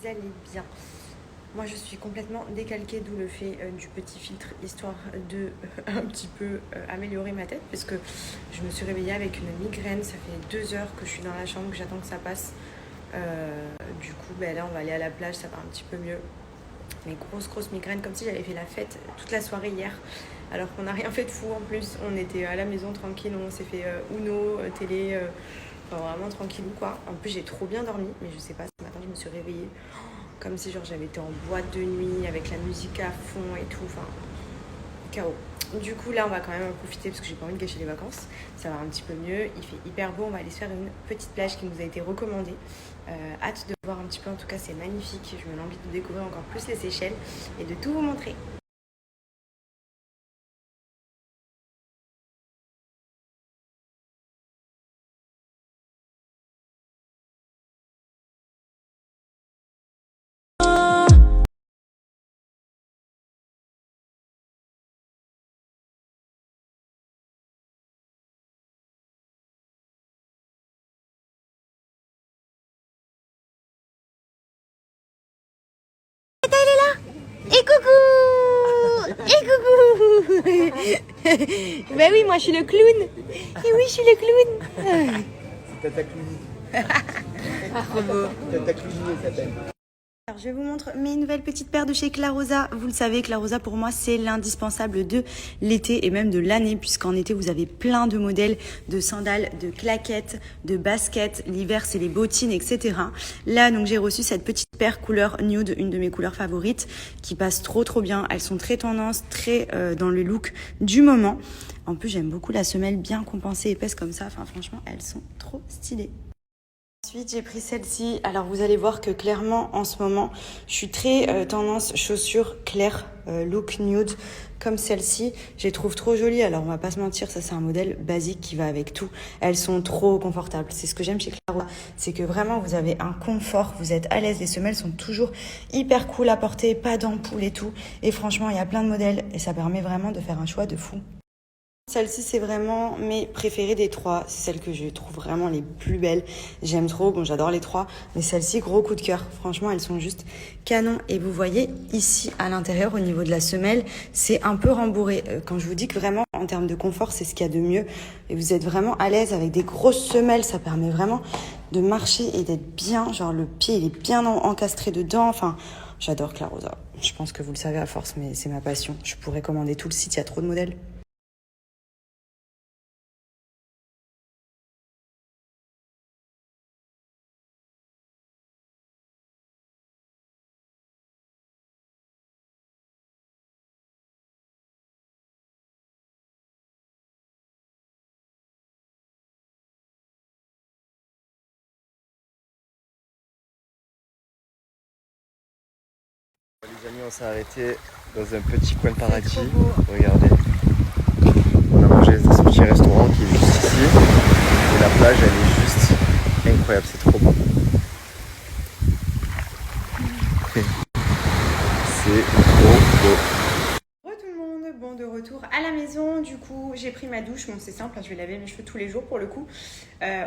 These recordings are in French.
allez bien. Moi je suis complètement décalquée, d'où le fait du petit filtre, histoire de un petit peu améliorer ma tête, parce que je me suis réveillée avec une migraine. Ça fait 2 heures que je suis dans la chambre, que j'attends que ça passe. Du coup là on va aller à la plage, ça va un petit peu mieux. Mais grosse migraine, comme si j'avais fait la fête toute la soirée hier, alors qu'on n'a rien fait de fou. En plus on était à la maison tranquille, on s'est fait Uno, télé, enfin vraiment tranquillou quoi. En plus j'ai trop bien dormi, mais je sais pas, ce matin je me suis réveillée comme si genre j'avais été en boîte de nuit avec la musique à fond et tout, enfin chaos. Du coup là on va quand même en profiter parce que j'ai pas envie de gâcher les vacances. Ça va un petit peu mieux, il fait hyper beau, on va aller se faire une petite plage qui nous a été recommandée. Hâte de voir un petit peu, en tout cas c'est magnifique, je me donne envie de découvrir encore plus les Seychelles et de tout vous montrer. Et coucou! Et coucou! Bah oui, moi je suis le clown! Et oui, je suis le clown! C'est Tata Clooney. Trop beau. Tata Clooney, ça s'appelle. Alors, je vous montre mes nouvelles petites paires de chez Clarosa. Vous le savez, Clarosa pour moi c'est l'indispensable de l'été et même de l'année, puisqu'en été vous avez plein de modèles de sandales, de claquettes, de baskets. L'hiver c'est les bottines, etc. Là donc j'ai reçu cette petite paire couleur nude, une de mes couleurs favorites, qui passe trop bien. Elles sont très tendance, très dans le look du moment. En plus j'aime beaucoup la semelle bien compensée, épaisse comme ça. Enfin franchement elles sont trop stylées. Ensuite, j'ai pris celle-ci. Alors, vous allez voir que clairement, en ce moment, je suis très tendance chaussures claires, look nude, comme celle-ci. Je les trouve trop jolies. Alors, on va pas se mentir, ça, c'est un modèle basique qui va avec tout. Elles sont trop confortables. C'est ce que j'aime chez Clarosa. C'est que vraiment, vous avez un confort, vous êtes à l'aise. Les semelles sont toujours hyper cool à porter, pas d'ampoule et tout. Et franchement, il y a plein de modèles et ça permet vraiment de faire un choix de fou. Celle-ci, c'est vraiment mes préférées des trois. C'est celle que je trouve vraiment les plus belles. J'aime trop. Bon, j'adore les trois. Mais celle-ci, gros coup de cœur. Franchement, elles sont juste canon. Et vous voyez, ici, à l'intérieur, au niveau de la semelle, c'est un peu rembourré. Quand je vous dis que vraiment, en termes de confort, c'est ce qu'il y a de mieux. Et vous êtes vraiment à l'aise avec des grosses semelles. Ça permet vraiment de marcher et d'être bien. Genre, le pied, il est bien encastré dedans. Enfin, j'adore Clarosa. Je pense que vous le savez à force, mais c'est ma passion. Je pourrais commander tout le site. Il y a trop de modèles. Les amis, on s'est arrêté dans un petit coin de paradis. Regardez. On a mangé dans ce petit restaurant qui est juste ici. Et la plage, elle est juste incroyable. C'est trop beau. C'est trop beau. Bonjour tout le monde, bon de retour à la maison. Du coup j'ai pris ma douche, bon c'est simple, je vais laver mes cheveux tous les jours pour le coup.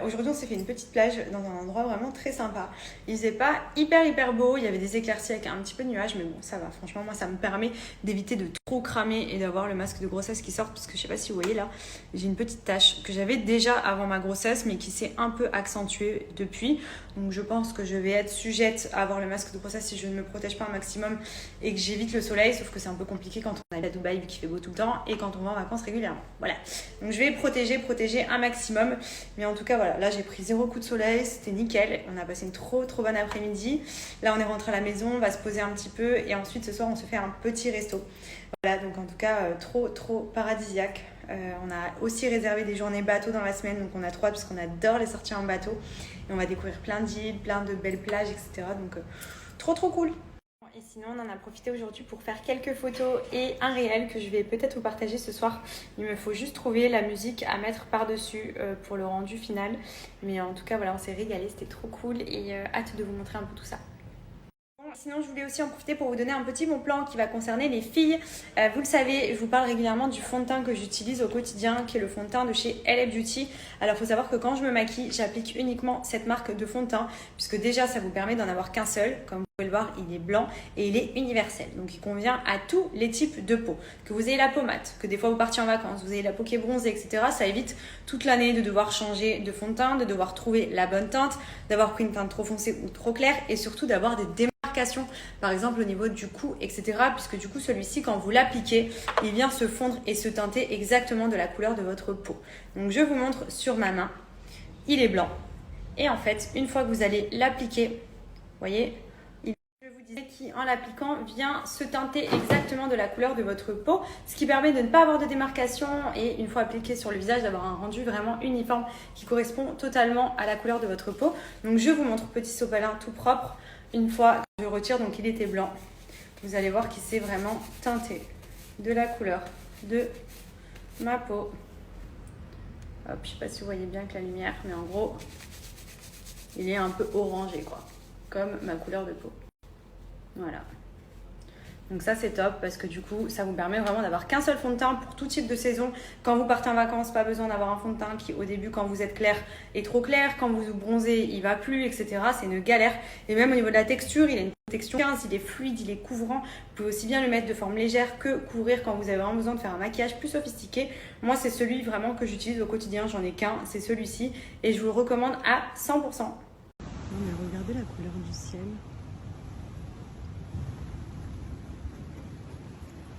Aujourd'hui on s'est fait une petite plage dans un endroit vraiment très sympa. Il faisait pas hyper beau, il y avait des éclaircies avec un petit peu de nuages, mais bon ça va, franchement moi ça me permet d'éviter de trop cramer et d'avoir le masque de grossesse qui sort, parce que je sais pas si vous voyez là, j'ai une petite tache que j'avais déjà avant ma grossesse mais qui s'est un peu accentuée depuis. Donc je pense que je vais être sujette à avoir le masque de grossesse si je ne me protège pas un maximum et que j'évite le soleil, sauf que c'est un peu compliqué quand on est à Dubaï vu qu'il fait beau tout le temps et quand on va en vacances régulièrement. Voilà. Donc je vais protéger un maximum. Mais en tout cas voilà, là j'ai pris 0 coup de soleil, c'était nickel. On a passé une trop bonne après-midi. Là on est rentré à la maison, on va se poser un petit peu et ensuite ce soir on se fait un petit resto. Voilà, donc en tout cas trop paradisiaque. On a aussi réservé des journées bateau dans la semaine, donc on a trop hâte parce qu'on adore les sorties en bateau. Et on va découvrir plein d'îles, plein de belles plages, etc. Donc trop cool. Et sinon on en a profité aujourd'hui pour faire quelques photos et un réel que je vais peut-être vous partager ce soir. Il me faut juste trouver la musique à mettre par-dessus pour le rendu final. Mais en tout cas voilà, on s'est régalé, c'était trop cool et hâte de vous montrer un peu tout ça. Sinon, je voulais aussi en profiter pour vous donner un petit bon plan qui va concerner les filles. Vous le savez, je vous parle régulièrement du fond de teint que j'utilise au quotidien, qui est le fond de teint de chez LA Beauty. Alors, il faut savoir que quand je me maquille, j'applique uniquement cette marque de fond de teint, puisque déjà, ça vous permet d'en avoir qu'un seul. Comme vous pouvez le voir, il est blanc et il est universel. Donc, il convient à tous les types de peau. Que vous ayez la peau mate, que des fois vous partiez en vacances, vous ayez la peau qui est bronzée, etc. Ça évite toute l'année de devoir changer de fond de teint, de devoir trouver la bonne teinte, d'avoir pris une teinte trop foncée ou trop claire et surtout d'avoir des démarcations, par exemple au niveau du cou, etc. Puisque du coup, celui-ci, quand vous l'appliquez, il vient se fondre et se teinter exactement de la couleur de votre peau. Donc, je vous montre sur ma main. Il est blanc. Et en fait, une fois que vous allez l'appliquer, vous voyez, je vous disais qui, en l'appliquant, vient se teinter exactement de la couleur de votre peau, ce qui permet de ne pas avoir de démarcation et une fois appliqué sur le visage, d'avoir un rendu vraiment uniforme qui correspond totalement à la couleur de votre peau. Donc, je vous montre petit sopalin tout propre. Une fois que je retire, donc il était blanc, vous allez voir qu'il s'est vraiment teinté de la couleur de ma peau. Hop, je ne sais pas si vous voyez bien avec la lumière, mais en gros, il est un peu orangé, quoi, comme ma couleur de peau. Voilà. Donc ça, c'est top parce que du coup, ça vous permet vraiment d'avoir qu'un seul fond de teint pour tout type de saison. Quand vous partez en vacances, pas besoin d'avoir un fond de teint qui, au début, quand vous êtes clair, est trop clair. Quand vous bronzez, il va plus, etc. C'est une galère. Et même au niveau de la texture, il a une texture 15, il est fluide, il est couvrant. Vous pouvez aussi bien le mettre de forme légère que couvrir quand vous avez vraiment besoin de faire un maquillage plus sophistiqué. Moi, c'est celui vraiment que j'utilise au quotidien. J'en ai qu'un, c'est celui-ci. Et je vous le recommande à 100%. Non mais regardez la couleur du ciel.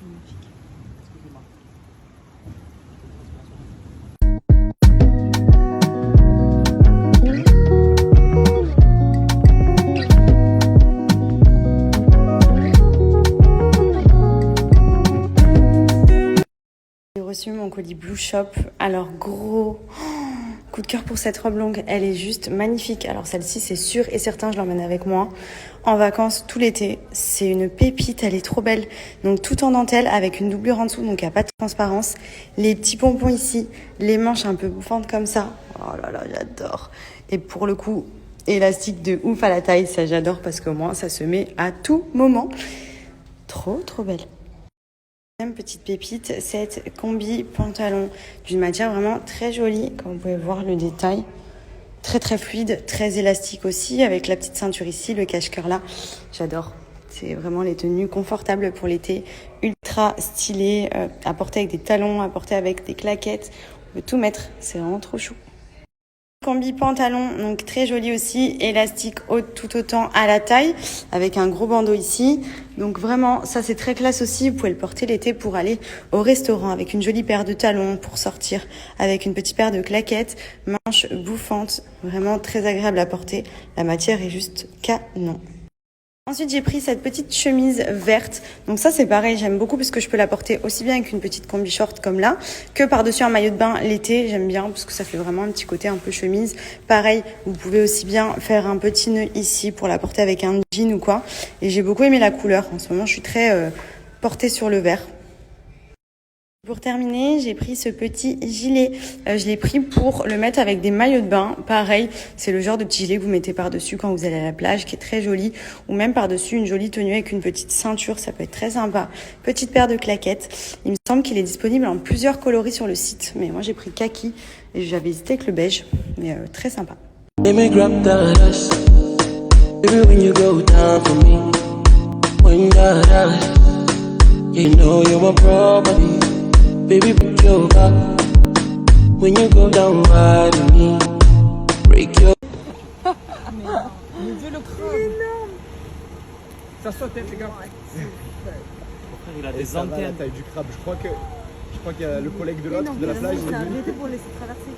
Magnifique. J'ai reçu mon colis Blue Shop. Alors gros coup de cœur pour cette robe longue, elle est juste magnifique. Alors celle-ci, c'est sûr et certain, je l'emmène avec moi en vacances tout l'été. C'est une pépite, elle est trop belle. Donc tout en dentelle avec une doublure en dessous, donc il n'y a pas de transparence. Les petits pompons ici, les manches un peu bouffantes comme ça. Oh là là, j'adore. Et pour le coup, élastique de ouf à la taille, ça j'adore parce que moi, ça se met à tout moment. Trop belle. Petite pépite, cette combi pantalon d'une matière vraiment très jolie, comme vous pouvez voir le détail, très fluide, très élastique aussi, avec la petite ceinture ici, le cache-cœur là, j'adore. C'est vraiment les tenues confortables pour l'été, ultra stylées, à porter avec des talons, à porter avec des claquettes, on peut tout mettre, c'est vraiment trop chou. Combi pantalon, donc très joli aussi, élastique tout autant à la taille, avec un gros bandeau ici. Donc vraiment, ça c'est très classe aussi. Vous pouvez le porter l'été pour aller au restaurant avec une jolie paire de talons, pour sortir avec une petite paire de claquettes, manches bouffantes, vraiment très agréable à porter. La matière est juste canon. Ensuite, j'ai pris cette petite chemise verte. Donc ça, c'est pareil, j'aime beaucoup parce que je peux la porter aussi bien avec une petite combi short comme là, que par-dessus un maillot de bain l'été. J'aime bien parce que ça fait vraiment un petit côté un peu chemise. Pareil, vous pouvez aussi bien faire un petit nœud ici pour la porter avec un jean ou quoi. Et j'ai beaucoup aimé la couleur. En ce moment, je suis très portée sur le vert. Pour terminer, j'ai pris ce petit gilet. Je l'ai pris pour le mettre avec des maillots de bain. Pareil, c'est le genre de petit gilet que vous mettez par-dessus quand vous allez à la plage, qui est très joli. Ou même par-dessus une jolie tenue avec une petite ceinture, ça peut être très sympa. Petite paire de claquettes. Il me semble qu'il est disponible en plusieurs coloris sur le site. Mais moi, j'ai pris kaki et j'avais hésité avec le beige. Mais très sympa. Baby, put your back when you go down right on me. Break your. Mais Dieu, le crabe. C'est énorme. Ça saute, les gars. Il a des antennes. La taille du crabe. Je crois qu'il y a le collègue de l'autre de la plage. Il s'est arrêté pour laisser traverser.